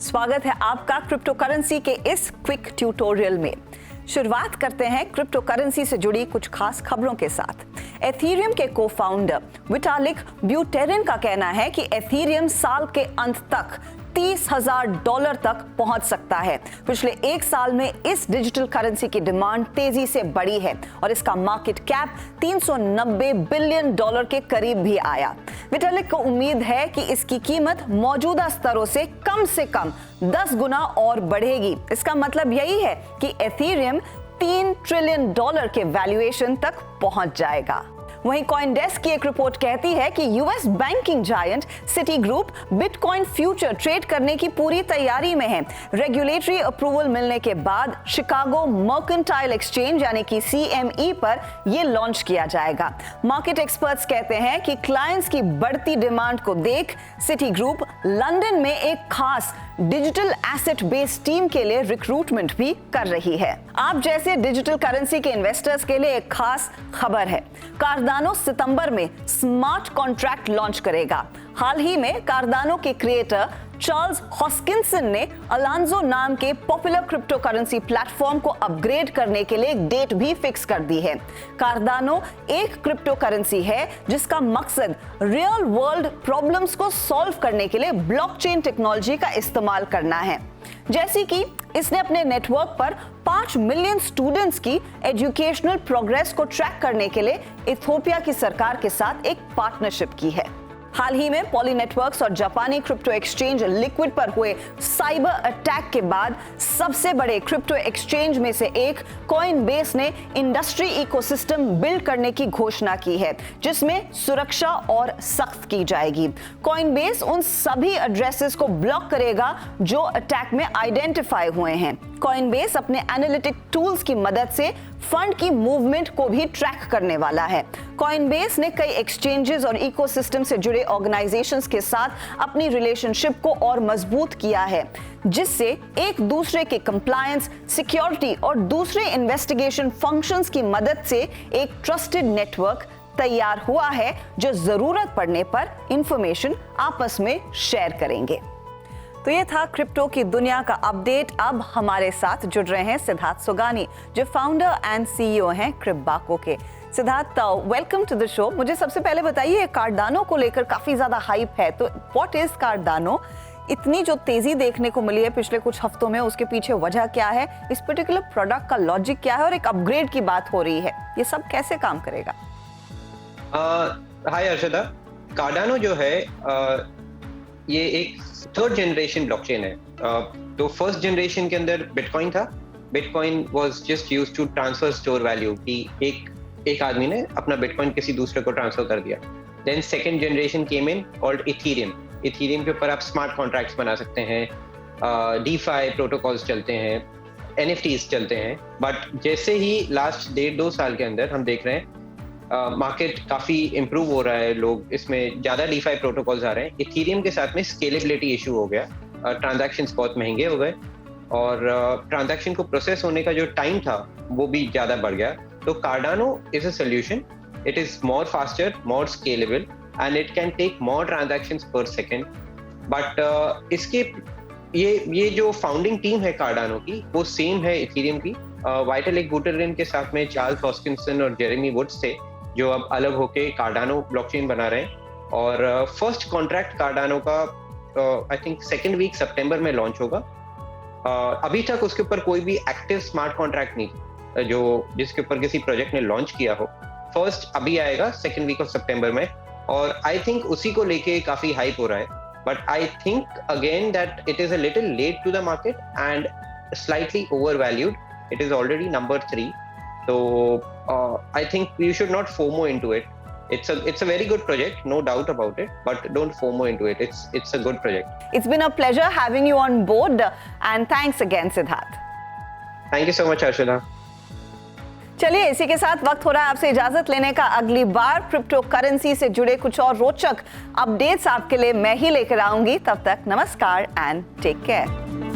स्वागत है आपका क्रिप्टो करेंसी के इस क्विक ट्यूटोरियल में। शुरुआत करते हैं क्रिप्टो करेंसी से जुड़ी कुछ खास खबरों के साथ। एथीरियम के को-फाउंडर विटालिक ब्यूटेरिन का कहना है कि एथीरियम साल के अंत तक $30,000 तक पहुंच सकता है। पिछले एक साल में इस डिजिटल करेंसी की डिमांड तेजी से बढ़ी है और इसका मार्केट कैप $390 बिलियन के करीब भी आया। विटालिक को उम्मीद है कि इसकी कीमत मौजूदा स्तरों से कम 10 गुना और बढ़ेगी। इसका मतलब यही है कि एथीरियम $3 ट्रिलियन के वैल्यूएशन तक पहुंच जाएगा। वहीं कॉइनडेस्क की एक रिपोर्ट कहती है कि US banking giant city group bitcoin future trade करने की पूरी तैयारी में है। रेगुलेटरी अप्रूवल मिलने के बाद शिकागो मर्केंटाइल एक्सचेंज यानी कि CME पर यह लॉन्च किया जाएगा। मार्केट एक्सपर्ट्स कहते हैं कि क्लाइंट्स की बढ़ती डिमांड को देख सिटी ग्रुप लंदन में एक खास डिजिटल एसेट बेस्ड टीम के लिए रिक्रूटमेंट भी कर रही है। आप जैसे डिजिटल करेंसी के इन्वेस्टर्स के लिए एक खास खबर है। कार्डानो सितंबर में स्मार्ट कॉन्ट्रैक्ट लॉन्च करेगा। हाल ही में कार्डानो के क्रिएटर चार्ल्स हॉस्किंसन ने अलांजो नाम के पॉपुलर क्रिप्टो करेंसी प्लेटफॉर्म को अपग्रेड करने के लिए एक डेट भी फिक्स कर दी है। कार्डानो एक क्रिप्टो करेंसी है जिसका मकसद रियल वर्ल्ड प्रॉब्लम्स को सॉल्व करने के लिए ब्लॉकचेन टेक्नोलॉजी का इस्तेमाल करना है। जैसे कि इसने अपने नेटवर्क पर 5 मिलियन स्टूडेंट्स की एजुकेशनल प्रोग्रेस को ट्रैक करने के लिए इथियोपिया की सरकार के साथ एक पार्टनरशिप की है। हाल ही में पॉली नेटवर्क्स और जापानी क्रिप्टो एक्सचेंज लिक्विड पर हुए साइबर अटैक के बाद सबसे बड़े क्रिप्टो एक्सचेंज में से एक कॉइनबेस ने इंडस्ट्री इकोसिस्टम बिल्ड करने की घोषणा की है जिसमें सुरक्षा और सख्त की जाएगी। कॉइनबेस उन सभी एड्रेसेस को ब्लॉक करेगा जो अटैक में आइडेंटिफाई हुए हैं। कॉइनबेस अपने एनालिटिक टूल्स की मदद से फंड की मूवमेंट को भी ट्रैक करने वाला है। कॉइनबेस ने कई एक्सचेंजेस और इकोसिस्टम से जुड़े ऑर्गेनाइजेशंस के साथ अपनी रिलेशनशिप को और मजबूत किया है जिससे एक दूसरे के कंप्लायंस, सिक्योरिटी और दूसरे इन्वेस्टिगेशन फंक्शंस की मदद से एक ट्रस्टेड नेटवर्क तैयार हुआ है जो जरूरत पड़ने पर इंफॉर्मेशन आपस में शेयर करेंगे। तो ये था क्रिप्टो की दुनिया का अपडेट। अब हमारे साथ जुड़ रहे हैं सिद्धार्थ सुगानी जो फाउंडर एंड CEO हैं क्रिप्टबाको के। Siddharth, welcome to the show. मुझे सबसे पहले बताइए, कार्डानो को लेकर काफी ज्यादा हाइप है, तो व्हाट इज कार्डानो? इतनी जो तेजी देखने को मिली है पिछले कुछ हफ्तों में, उसके पीछे वजह क्या है? इस पर्टिकुलर प्रोडक्ट का लॉजिक क्या है? और एक अपग्रेड की बात हो रही है, ये सब कैसे काम करेगा? हाय अर्षदा, कार्डानो जो है ये एक थर्ड जनरेशन ब्लॉकचेन है। तो फर्स्ट जनरेशन के अंदर बिटकॉइन था। Bitcoin was just used to transfer store value, कि एक आदमी ने अपना बिटकॉइन किसी दूसरे को ट्रांसफर कर दिया। देन सेकंड जनरेशन केम इन कॉल्ड इथेरियम। इथेरियम के ऊपर आप स्मार्ट कॉन्ट्रैक्ट्स बना सकते हैं, डीफाई प्रोटोकॉल्स चलते हैं, NFTs चलते हैं। बट जैसे ही लास्ट 1.5-2 साल के अंदर हम देख रहे हैं मार्केट काफी इंप्रूव हो रहा है, लोग इसमें ज्यादा डीफाई प्रोटोकॉल्स आ रहे हैं। इथेरियम के साथ में स्केलेबिलिटी इशू हो गया, ट्रांजैक्शंस बहुत महंगे हो गए और ट्रांजैक्शन को प्रोसेस होने का जो टाइम था वो भी ज्यादा बढ़ गया। तो Cardano is a solution. It is more faster, more scalable and it can take more transactions per second. But इसके ये जो फाउंडिंग टीम है कार्डानो की वो सेम है इथेरियम की। विटालिक ब्यूटेरिन के साथ में चार्ल्स हॉस्किंसन और जेरेमी वुड्स थे जो अब अलग होके कार्डानो ब्लॉकचेन बना रहे हैं। और फर्स्ट कॉन्ट्रैक्ट कार्डानो का आई थिंक सेकेंड वीक सितंबर में लॉन्च होगा। अभी तक उसके ऊपर कोई भी एक्टिव स्मार्ट कॉन्ट्रैक्ट नहीं जो जिसके ऊपर किसी प्रोजेक्ट ने लॉन्च किया हो। फर्स्ट अभी आएगा सेकेंड वीक ऑफ सितंबर में और आई थिंक उसी को लेके काफी हाइप हो रहा है। But I think again that it is a little late to the market and slightly overvalued. It is already number 3. So I think you should not FOMO into it. It's a very good project, no doubt about it, but don't FOMO into it. It's a good project. It's been a pleasure having you on board and thanks again Siddharth. Thank you so much Arshada. चलिए इसी के साथ वक्त हो रहा है आपसे इजाजत लेने का। अगली बार क्रिप्टो करेंसी से जुड़े कुछ और रोचक अपडेट्स आपके लिए मैं ही लेकर आऊंगी। तब तक नमस्कार एंड टेक केयर।